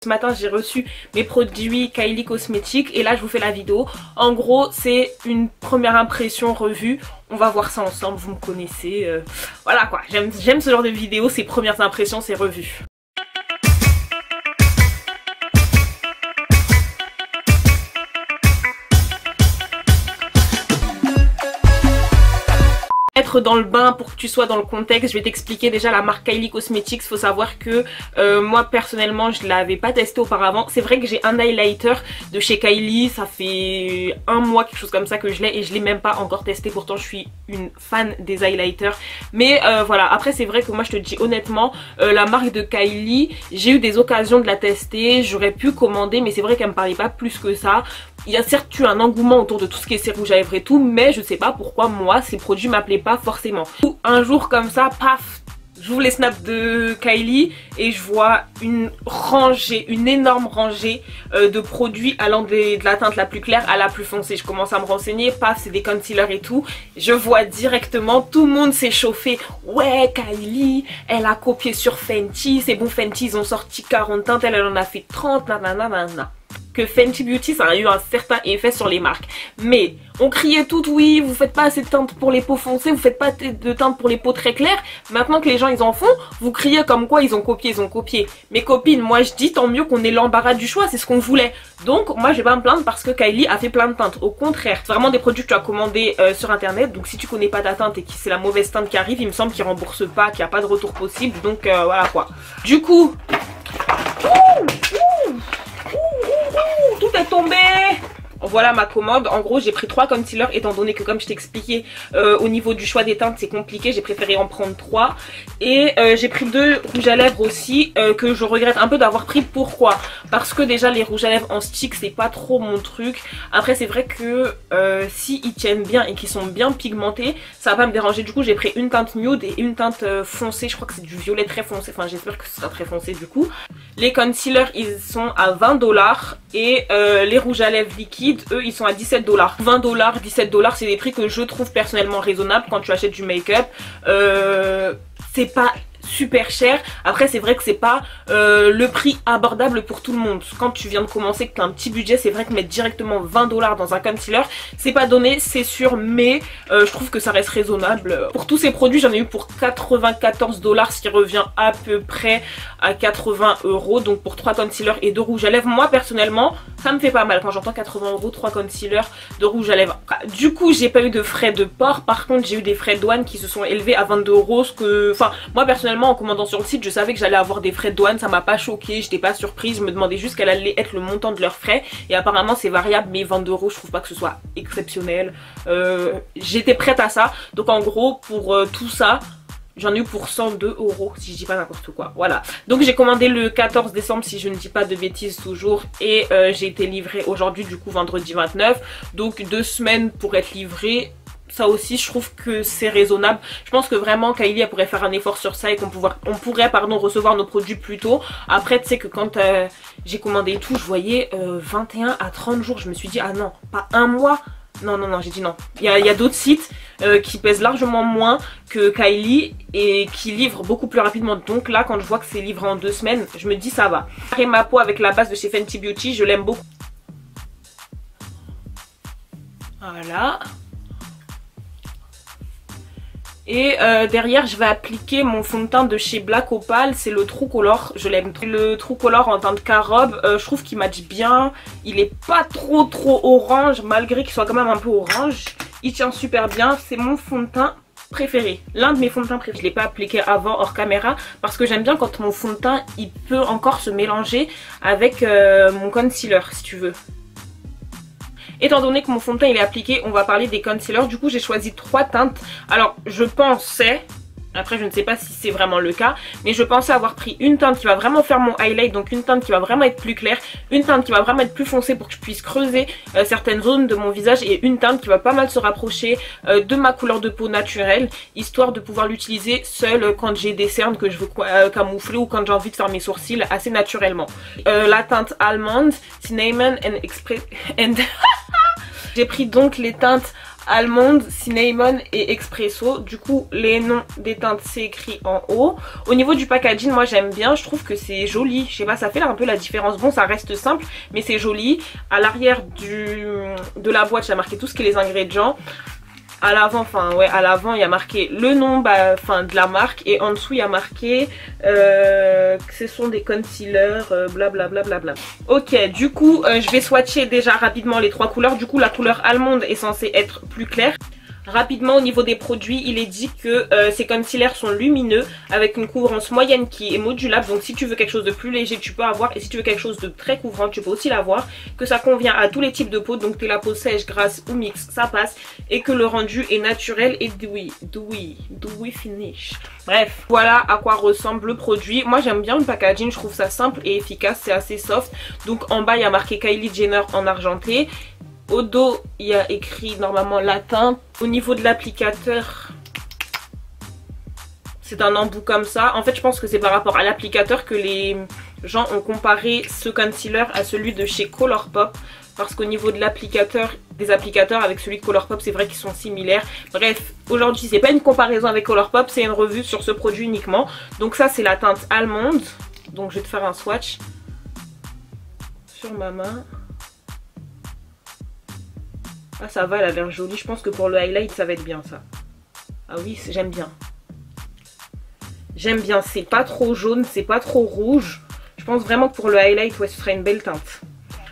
Ce matin j'ai reçu mes produits Kylie Cosmetics et là je vous fais la vidéo. En gros c'est une première impression revue. On va voir ça ensemble, vous me connaissez. Voilà quoi, j'aime ce genre de vidéo, ces premières impressions, ces revues. Être dans le bain pour que tu sois dans le contexte, je vais t'expliquer déjà la marque Kylie Cosmetics. Faut savoir que moi personnellement je l'avais pas testé auparavant. C'est vrai que j'ai un highlighter de chez Kylie, ça fait un mois quelque chose comme ça que je l'ai et je l'ai même pas encore testé, pourtant je suis une fan des highlighters. Mais voilà, après c'est vrai que moi je te dis honnêtement, la marque de Kylie, j'ai eu des occasions de la tester, j'aurais pu commander mais c'est vrai qu'elle me parlait pas plus que ça. Il y a certes eu un engouement autour de tout ce qui est ces rouges à lèvres et tout, mais je sais pas pourquoi moi ces produits m'appelaient pas forcément. Un jour comme ça, paf, j'ouvre les snaps de Kylie et je vois une rangée, une énorme rangée de produits allant de la teinte la plus claire à la plus foncée. Je commence à me renseigner, paf, c'est des concealers et tout. Je vois directement, tout le monde s'est chauffé. Ouais, Kylie, elle a copié sur Fenty, c'est bon, Fenty ils ont sorti 40 teintes, elle en a fait 30, nanana. Que Fenty Beauty ça a eu un certain effet sur les marques, mais on criait toutes oui vous faites pas assez de teinte pour les peaux foncées, vous faites pas de teinte pour les peaux très claires. Maintenant que les gens ils en font, vous criez comme quoi ils ont copié. Mes copines, moi je dis tant mieux qu'on ait l'embarras du choix, c'est ce qu'on voulait. Donc moi je vais pas me plaindre parce que Kylie a fait plein de teintes, au contraire c'est vraiment des produits que tu as commandé sur internet, donc si tu connais pas ta teinte et que c'est la mauvaise teinte qui arrive, il me semble qu'ils remboursent pas, qu'il n'y a pas de retour possible, donc voilà quoi. Du coup tout est tombé. Voilà ma commande. En gros j'ai pris 3 concealers étant donné que comme je t'ai expliqué au niveau du choix des teintes c'est compliqué, j'ai préféré en prendre 3. Et j'ai pris 2 rouges à lèvres aussi que je regrette un peu d'avoir pris. Pourquoi? Parce que déjà les rouges à lèvres en stick c'est pas trop mon truc. Après c'est vrai que si ils tiennent bien et qu'ils sont bien pigmentés ça va pas me déranger. Du coup j'ai pris une teinte nude et une teinte foncée, je crois que c'est du violet très foncé, enfin j'espère que ce sera très foncé du coup. Les concealers ils sont à 20 $ et les rouges à lèvres liquides eux ils sont à 17 $. 20 $, 17 $, c'est des prix que je trouve personnellement raisonnables quand tu achètes du make-up. C'est pas super cher. Après c'est vrai que c'est pas le prix abordable pour tout le monde. Quand tu viens de commencer, que tu as un petit budget, c'est vrai que mettre directement 20 $ dans un concealer c'est pas donné, c'est sûr, mais je trouve que ça reste raisonnable. Pour tous ces produits j'en ai eu pour 94 $, ce qui revient à peu près à 80 €, donc pour 3 concealers et 2 rouges à lèvres. Moi personnellement ça me fait pas mal quand j'entends 80 €, 3 concealers, 2 rouges à lèvres. Du coup j'ai pas eu de frais de port, par contre j'ai eu des frais de douane qui se sont élevés à 22 €, ce que, enfin moi personnellement en commandant sur le site je savais que j'allais avoir des frais de douane, ça m'a pas choqué, j'étais pas surprise, je me demandais juste quel allait être le montant de leurs frais et apparemment c'est variable, mais 22 € je trouve pas que ce soit exceptionnel. J'étais prête à ça, donc en gros pour tout ça j'en ai eu pour 102 € si je dis pas n'importe quoi. Voilà, donc j'ai commandé le 14 décembre si je ne dis pas de bêtises toujours, et j'ai été livrée aujourd'hui du coup vendredi 29, donc 2 semaines pour être livrée. Ça aussi je trouve que c'est raisonnable. Je pense que vraiment Kylie elle pourrait faire un effort sur ça et qu'on pourrait recevoir nos produits plus tôt. Après tu sais que quand j'ai commandé et tout je voyais 21 à 30 jours, je me suis dit ah non, pas un mois. Non, j'ai dit non. Il y a d'autres sites qui pèsent largement moins que Kylie et qui livrent beaucoup plus rapidement. Donc là, quand je vois que c'est livré en 2 semaines, je me dis ça va. Et ma peau avec la base de chez Fenty Beauty, je l'aime beaucoup. Voilà. Et derrière je vais appliquer mon fond de teint de chez Black Opal, c'est le True Color, je l'aime trop. Le True Color en teinte carobe, je trouve qu'il match bien, il est pas trop orange malgré qu'il soit quand même un peu orange, il tient super bien, c'est mon fond de teint préféré, l'un de mes fonds de teint préférés. Je l'ai pas appliqué avant hors caméra parce que j'aime bien quand mon fond de teint il peut encore se mélanger avec mon concealer si tu veux. Étant donné que mon fond de teint il est appliqué, on va parler des concealers. Du coup j'ai choisi 3 teintes. Alors je pensais, après je ne sais pas si c'est vraiment le cas, mais je pensais avoir pris une teinte qui va vraiment faire mon highlight, donc une teinte qui va vraiment être plus claire, une teinte qui va vraiment être plus foncée pour que je puisse creuser certaines zones de mon visage, et une teinte qui va pas mal se rapprocher de ma couleur de peau naturelle, histoire de pouvoir l'utiliser seule quand j'ai des cernes que je veux camoufler ou quand j'ai envie de faire mes sourcils assez naturellement. La teinte Almond, Cinnamon and J'ai pris donc les teintes Almond, Cinnamon et Espresso. Du coup les noms des teintes c'est écrit en haut. Au niveau du packaging moi j'aime bien, je trouve que c'est joli. Je sais pas, ça fait là un peu la différence. Bon, ça reste simple mais c'est joli. À l'arrière de la boîte il y a marqué tout ce qui est les ingrédients. À l'avant, enfin ouais, à l'avant il y a marqué le nom de la marque, et en dessous il y a marqué que ce sont des concealers, blablabla. Ok, du coup je vais swatcher déjà rapidement les trois couleurs. Du coup la couleur allemande est censée être plus claire. Rapidement au niveau des produits, il est dit que ces concealers sont lumineux avec une couvrance moyenne qui est modulable. Donc si tu veux quelque chose de plus léger tu peux avoir, et si tu veux quelque chose de très couvrant tu peux aussi l'avoir. Que ça convient à tous les types de peau, donc t'es la peau sèche, grasse ou mixte, ça passe. Et que le rendu est naturel et dewy finish. Bref, voilà à quoi ressemble le produit. Moi j'aime bien le packaging, je trouve ça simple et efficace, c'est assez soft. Donc en bas il y a marqué Kylie Jenner en argenté. Au dos, il y a écrit normalement la teinte. Au niveau de l'applicateur, c'est un embout comme ça. En fait, je pense que c'est par rapport à l'applicateur que les gens ont comparé ce concealer à celui de chez Colourpop. Parce qu'au niveau de l'applicateur, des applicateurs avec celui de Colourpop, c'est vrai qu'ils sont similaires. Bref, aujourd'hui, c'est pas une comparaison avec Colourpop, c'est une revue sur ce produit uniquement. Donc ça, c'est la teinte allemande. Donc je vais te faire un swatch sur ma main. Ah ça va, elle a l'air jolie. Je pense que pour le highlight ça va être bien ça. Ah oui, j'aime bien. J'aime bien, c'est pas trop jaune, c'est pas trop rouge. Je pense vraiment que pour le highlight, ouais, ce sera une belle teinte.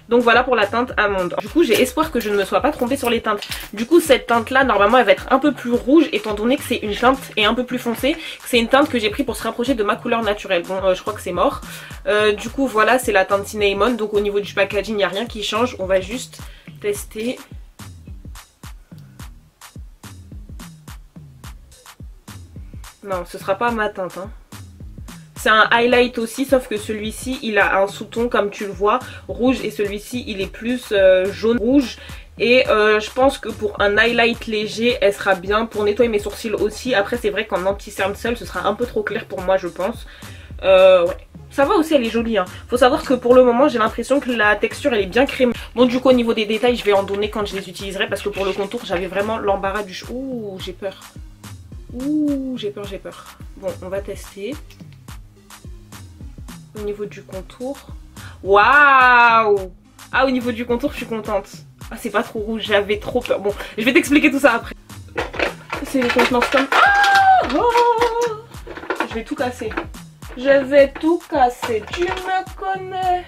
Donc voilà pour la teinte allemande. Du coup j'ai espoir que je ne me sois pas trompée sur les teintes. Du coup cette teinte là normalement elle va être un peu plus rouge, étant donné que c'est une teinte et un peu plus foncée. C'est une teinte que j'ai pris pour se rapprocher de ma couleur naturelle. Bon je crois que c'est mort. Du coup voilà, c'est la teinte Cinnamon. Donc au niveau du packaging il n'y a rien qui change. On va juste tester. Non, ce sera pas ma teinte. Hein. C'est un highlight aussi, sauf que celui-ci, il a un sous-ton, comme tu le vois, rouge. Et celui-ci, il est plus jaune-rouge. Et je pense que pour un highlight léger, elle sera bien. Pour nettoyer mes sourcils aussi. Après, c'est vrai qu'en anti-cerne seul, ce sera un peu trop clair pour moi, je pense. Ouais. Ça va aussi, elle est jolie. Hein. Faut savoir que pour le moment, j'ai l'impression que la texture, elle est bien crémeuse. Bon, du coup, au niveau des détails, je vais en donner quand je les utiliserai. Parce que pour le contour, j'avais vraiment l'embarras du... Ouh, j'ai peur. Ouh, j'ai peur, j'ai peur. Bon, on va tester. Au niveau du contour. Waouh! Ah, au niveau du contour, je suis contente. Ah, c'est pas trop rouge, j'avais trop peur. Bon, je vais t'expliquer tout ça après. C'est les contenances comme... Ah oh, je vais tout casser. Je vais tout casser. Tu me connais.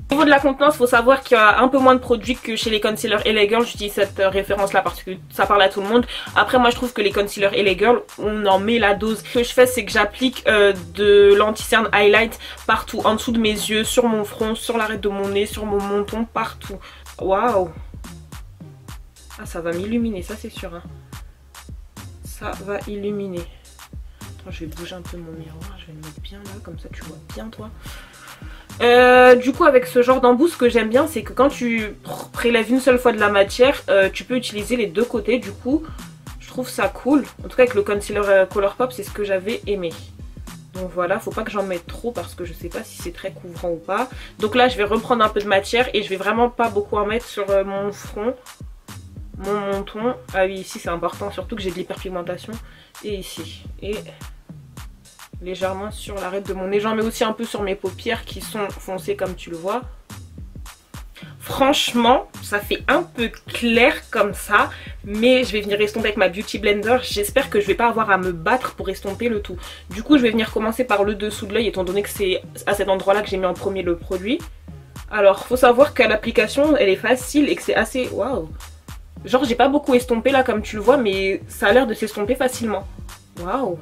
Au niveau de la contenance, il faut savoir qu'il y a un peu moins de produits que chez les concealers LA Girl. J'utilise cette référence là parce que ça parle à tout le monde. Après moi je trouve que les concealers LA Girl, on en met la dose. Ce que je fais c'est que j'applique de l'anti-cerne highlight partout. En dessous de mes yeux, sur mon front, sur l'arête de mon nez, sur mon menton, partout. Waouh. Ah ça va m'illuminer, ça c'est sûr. Hein. Ça va illuminer. Attends, je vais bouger un peu mon miroir, je vais le mettre bien là, comme ça tu vois bien toi. Du coup avec ce genre d'embout, ce que j'aime bien c'est que quand tu prélèves une seule fois de la matière, tu peux utiliser les deux côtés. Du coup je trouve ça cool. En tout cas avec le concealer Colourpop c'est ce que j'avais aimé. Donc voilà, faut pas que j'en mette trop parce que je sais pas si c'est très couvrant ou pas. Donc là je vais reprendre un peu de matière et je vais vraiment pas beaucoup en mettre sur mon front, mon menton. Ah oui, ici c'est important, surtout que j'ai de l'hyperpigmentation. Et ici, et légèrement sur l'arête de mon nez. J'en mets aussi un peu sur mes paupières qui sont foncées comme tu le vois. Franchement, ça fait un peu clair comme ça. Mais je vais venir estomper avec ma Beauty Blender. J'espère que je vais pas avoir à me battre pour estomper le tout. Du coup, je vais venir commencer par le dessous de l'œil étant donné que c'est à cet endroit-là que j'ai mis en premier le produit. Alors, faut savoir qu'à l'application, elle est facile et que c'est assez... Waouh! Genre, j'ai pas beaucoup estompé là comme tu le vois, mais ça a l'air de s'estomper facilement. Waouh!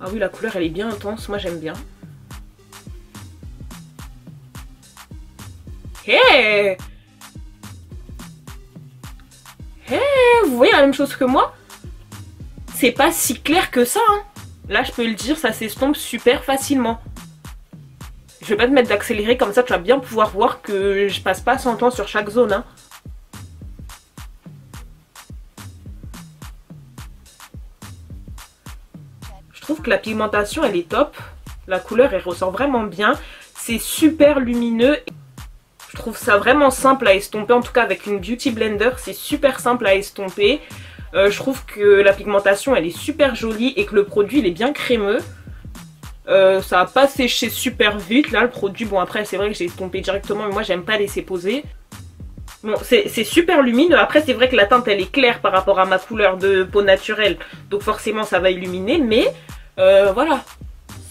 Ah oui, la couleur elle est bien intense, moi j'aime bien. Hey! Hey! Vous voyez la même chose que moi? C'est pas si clair que ça, hein. Là je peux le dire, ça s'estompe super facilement. Je vais pas te mettre d'accélérer comme ça, tu vas bien pouvoir voir que je passe pas 100 ans sur chaque zone, hein. Je trouve que la pigmentation elle est top, la couleur elle ressort vraiment bien, c'est super lumineux. Je trouve ça vraiment simple à estomper, en tout cas avec une Beauty Blender, c'est super simple à estomper. Je trouve que la pigmentation elle est super jolie et que le produit il est bien crémeux. Ça va pas séché super vite là le produit. Bon après c'est vrai que j'ai estompé directement mais moi j'aime pas laisser poser. Bon c'est super lumineux. Après c'est vrai que la teinte elle est claire par rapport à ma couleur de peau naturelle. Donc forcément ça va illuminer mais voilà.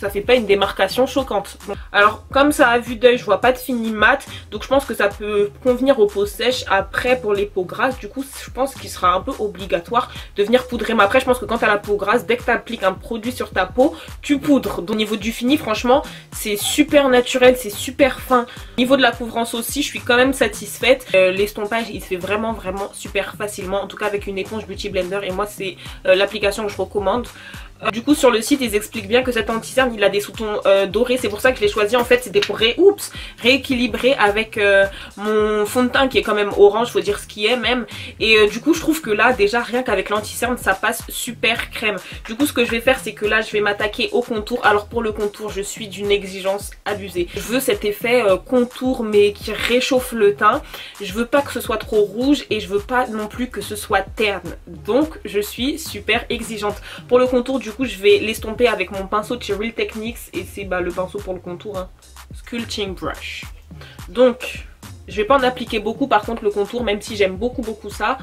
Ça fait pas une démarcation choquante. Bon. Alors comme ça à vue d'œil je vois pas de fini mat. Donc je pense que ça peut convenir aux peaux sèches. Après pour les peaux grasses du coup je pense qu'il sera un peu obligatoire de venir poudrer. Mais après je pense que quand tu as la peau grasse, dès que tu appliques un produit sur ta peau, tu poudres. Donc au niveau du fini franchement c'est super naturel, c'est super fin. Au niveau de la couvrance aussi je suis quand même satisfaite. L'estompage il se fait vraiment super facilement. En tout cas avec une éponge Beauty Blender et moi c'est l'application que je recommande. Du coup sur le site ils expliquent bien que cet anti-cerne il a des sous-tons dorés, c'est pour ça que je l'ai choisi en fait, c'était pour rééquilibrer avec mon fond de teint qui est quand même orange, faut dire ce qui est même. Et du coup je trouve que là déjà rien qu'avec l'anti-cerne ça passe super crème. Du coup ce que je vais faire c'est que là je vais m'attaquer au contour. Alors pour le contour je suis d'une exigence abusée. Je veux cet effet contour mais qui réchauffe le teint. Je veux pas que ce soit trop rouge et je veux pas non plus que ce soit terne. Donc je suis super exigeante. Pour le contour du coup je vais l'estomper avec mon pinceau de chez Real Techniques et c'est le pinceau pour le contour hein. Sculpting Brush. Donc je vais pas en appliquer beaucoup par contre le contour, même si j'aime beaucoup ça.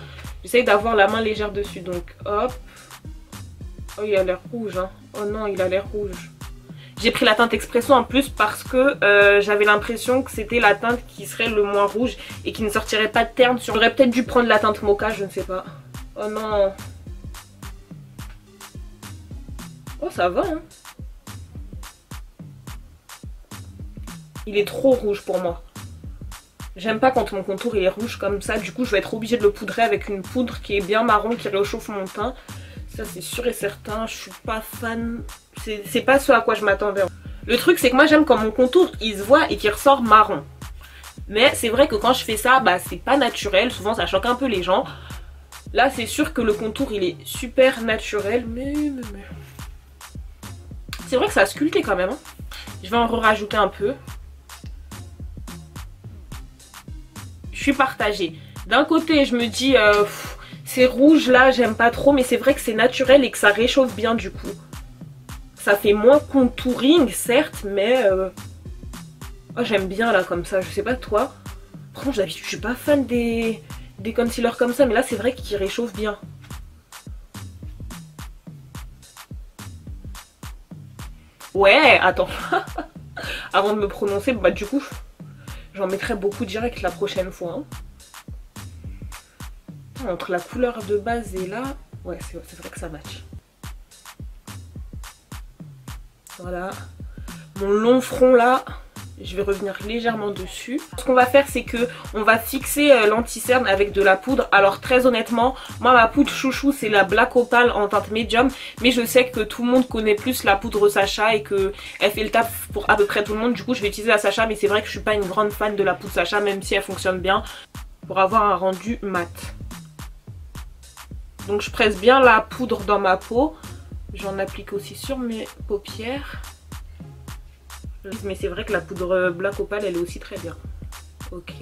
J'essaye d'avoir la main légère dessus donc hop. Oh il a l'air rouge hein. Oh non il a l'air rouge. J'ai pris la teinte Expresso en plus parce que j'avais l'impression que c'était la teinte qui serait le moins rouge et qui ne sortirait pas de terne. J'aurais peut-être dû prendre la teinte Mocha, je ne sais pas. Oh non. Oh ça va hein. Il est trop rouge pour moi. J'aime pas quand mon contour il est rouge comme ça. Du coup je vais être obligée de le poudrer avec une poudre qui est bien marron, qui réchauffe mon teint. Ça c'est sûr et certain. Je suis pas fan. C'est pas ce à quoi je m'attendais. Le truc c'est que moi j'aime quand mon contour il se voit et qu'il ressort marron. Mais c'est vrai que quand je fais ça c'est pas naturel. Souvent ça choque un peu les gens. Là c'est sûr que le contour il est super naturel. Mais... c'est vrai que ça a sculpté quand même hein. Je vais en rajouter un peu. Je suis partagée. D'un côté je me dis c'est rouge là j'aime pas trop, mais c'est vrai que c'est naturel et que ça réchauffe bien du coup. Ça fait moins contouring certes mais oh, j'aime bien là comme ça. Je sais pas toi. Franchement d'habitude je suis pas fan des concealers comme ça, mais là c'est vrai qu'ils réchauffent bien. Ouais, attends. Avant de me prononcer, du coup, j'en mettrai beaucoup direct la prochaine fois. Hein. Entre la couleur de base et là, ouais, c'est vrai que ça match. Voilà. Mon long front là, je vais revenir légèrement dessus. Ce qu'on va faire c'est que on va fixer l'anti-cerne avec de la poudre. Alors très honnêtement moi ma poudre chouchou c'est la Black Opal en teinte médium, mais je sais que tout le monde connaît plus la poudre Sacha et que elle fait le taf pour à peu près tout le monde. Du coup je vais utiliser la Sacha, mais c'est vrai que je suis pas une grande fan de la poudre Sacha même si elle fonctionne bien pour avoir un rendu mat. Donc je presse bien la poudre dans ma peau. J'en applique aussi sur mes paupières. Mais c'est vrai que la poudre Black Opal elle est aussi très bien. Ok.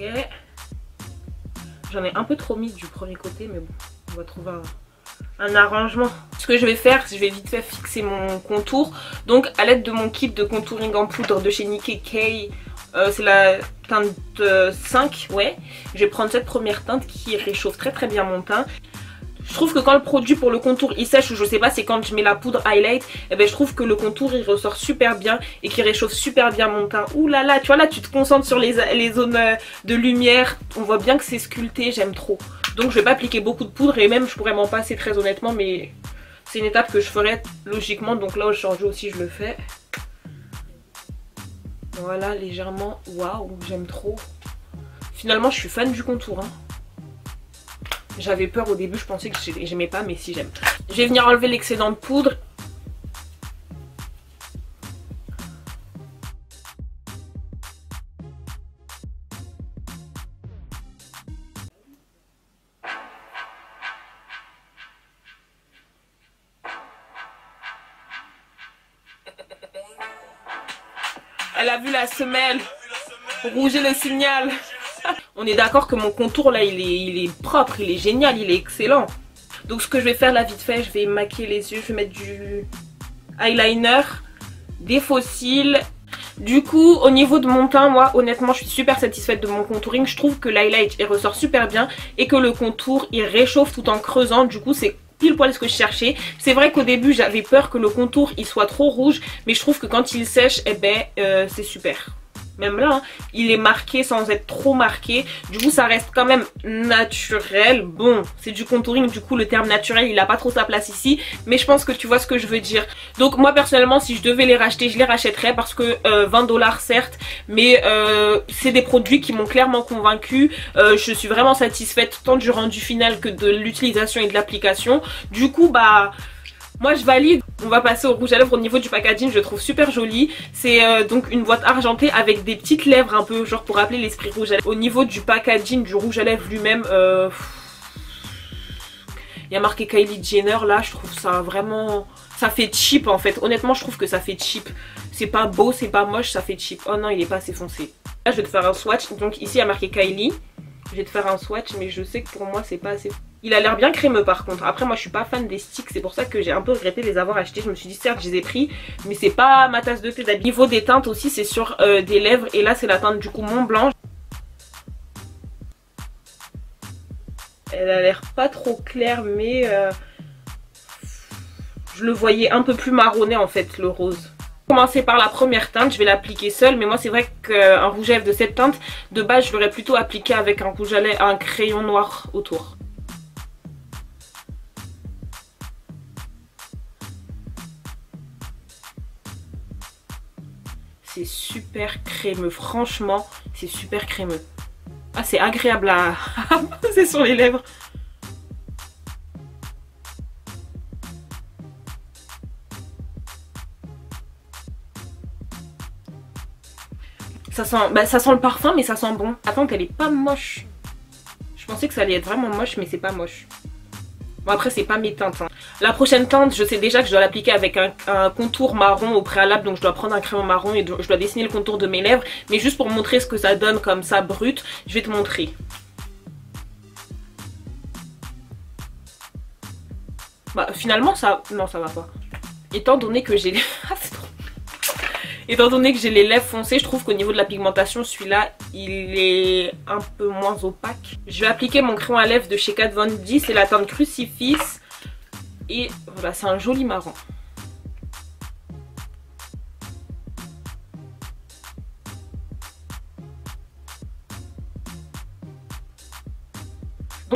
J'en ai un peu trop mis du premier côté mais bon, on va trouver un arrangement. Ce que je vais faire, c'est que je vais vite fait fixer mon contour. Donc à l'aide de mon kit de contouring en poudre de chez Nikkei K, c'est la teinte 5, ouais. Je vais prendre cette première teinte qui réchauffe très bien mon teint. Je trouve que quand le produit pour le contour il sèche, ou je sais pas, c'est quand je mets la poudre highlight, et ben je trouve que le contour il ressort super bien et qu'il réchauffe super bien mon teint. Ouh là là, tu vois là tu te concentres sur les zones de lumière, on voit bien que c'est sculpté, j'aime trop. Donc je vais pas appliquer beaucoup de poudre et même je pourrais m'en passer très honnêtement, mais c'est une étape que je ferai logiquement, donc là où je change aussi je le fais. Voilà, légèrement, waouh, j'aime trop. Finalement je suis fan du contour hein. J'avais peur au début, je pensais que j'aimais pas, mais si j'aime. Je vais venir enlever l'excédent de poudre. Elle a vu la semelle. Rouger le signal. On est d'accord que mon contour là il est propre, il est génial, il est excellent. Donc ce que je vais faire là vite fait, je vais maquiller les yeux, je vais mettre du eyeliner, des faux cils. Du coup au niveau de mon teint, moi honnêtement je suis super satisfaite de mon contouring. Je trouve que l'highlight il ressort super bien et que le contour il réchauffe tout en creusant. Du coup c'est pile poil ce que je cherchais. C'est vrai qu'au début j'avais peur que le contour il soit trop rouge, mais je trouve que quand il sèche, eh ben c'est super. Même là, hein, il est marqué sans être trop marqué. Du coup, ça reste quand même naturel. Bon, c'est du contouring, du coup, le terme naturel, il a pas trop sa place ici. Mais je pense que tu vois ce que je veux dire. Donc, moi, personnellement, si je devais les racheter, je les rachèterais parce que 20 $ certes. Mais c'est des produits qui m'ont clairement convaincue. Je suis vraiment satisfaite tant du rendu final que de l'utilisation et de l'application. Du coup, bah... moi je valide. On va passer au rouge à lèvres. Au niveau du packaging je le trouve super joli. C'est donc une boîte argentée avec des petites lèvres un peu genre pour rappeler l'esprit rouge à lèvres. Au niveau du packaging du rouge à lèvres lui-même, il y a marqué Kylie Jenner là. Je trouve ça vraiment... ça fait cheap en fait. Honnêtement je trouve que ça fait cheap. C'est pas beau, c'est pas moche, ça fait cheap. Oh non il est pas assez foncé. Là je vais te faire un swatch. Donc ici il y a marqué Kylie. Je vais te faire un swatch mais je sais que pour moi c'est pas assez... il a l'air bien crémeux par contre. Après moi je suis pas fan des sticks, c'est pour ça que j'ai un peu regretté de les avoir achetés. Je me suis dit certes je les ai pris mais c'est pas ma tasse de thé d'habitude. Niveau des teintes aussi c'est sur des lèvres et là c'est la teinte du coup Mont Blanc. Elle a l'air pas trop claire mais je le voyais un peu plus marronné en fait le rose. Commencer par la première teinte, je vais l'appliquer seule, mais moi c'est vrai qu'un rouge à lèvres de cette teinte de base je l'aurais plutôt appliqué avec un rouge à lèvres, un crayon noir autour. C'est super crémeux, franchement c'est super crémeux. Ah c'est agréable à poser sur les lèvres. Ça sent le parfum mais ça sent bon. Attends, elle est pas moche. Je pensais que ça allait être vraiment moche mais c'est pas moche. Bon après c'est pas mes teintes hein. La prochaine teinte je sais déjà que je dois l'appliquer avec un contour marron au préalable. Donc je dois prendre un crayon marron et je dois dessiner le contour de mes lèvres. Mais juste pour montrer ce que ça donne comme ça brut, je vais te montrer. Bah finalement ça... non ça va pas. Étant donné que j'ai... ah c'est trop... étant donné que j'ai les lèvres foncées, je trouve qu'au niveau de la pigmentation, celui-là, il est un peu moins opaque. Je vais appliquer mon crayon à lèvres de chez Kat Von D, c'est la teinte Crucifix. Et voilà, c'est un joli marron.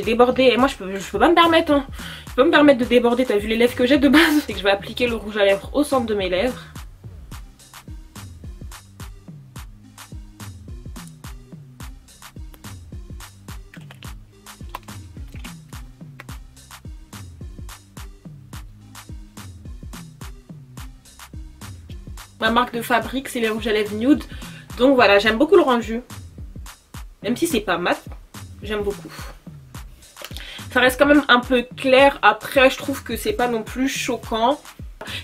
Déborder, et moi je peux pas me permettre, hein. Je peux me permettre de déborder, t'as vu les lèvres que j'ai de base? C'est que je vais appliquer le rouge à lèvres au centre de mes lèvres. Ma marque de fabrique c'est les rouges à lèvres nude. Donc voilà, j'aime beaucoup le rendu. Même si c'est pas mat, j'aime beaucoup. Ça reste quand même un peu clair. Après je trouve que c'est pas non plus choquant.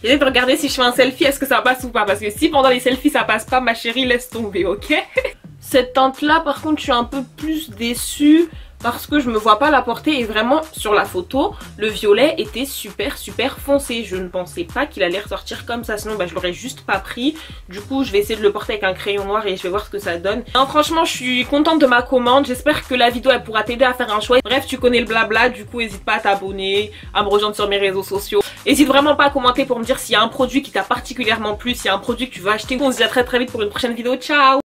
J'essaie de regarder si je fais un selfie, est-ce que ça passe ou pas. Parce que si pendant les selfies ça passe pas, ma chérie laisse tomber, ok? Cette teinte là par contre je suis un peu plus déçue. Parce que je me vois pas la porter et vraiment sur la photo le violet était super foncé. Je ne pensais pas qu'il allait ressortir comme ça, sinon bah, je l'aurais juste pas pris. Du coup je vais essayer de le porter avec un crayon noir et je vais voir ce que ça donne. Non, franchement je suis contente de ma commande, j'espère que la vidéo elle pourra t'aider à faire un choix. Bref tu connais le blabla, du coup n'hésite pas à t'abonner, à me rejoindre sur mes réseaux sociaux. N'hésite vraiment pas à commenter pour me dire s'il y a un produit qui t'a particulièrement plu, s'il y a un produit que tu veux acheter. On se dit à très vite pour une prochaine vidéo, ciao!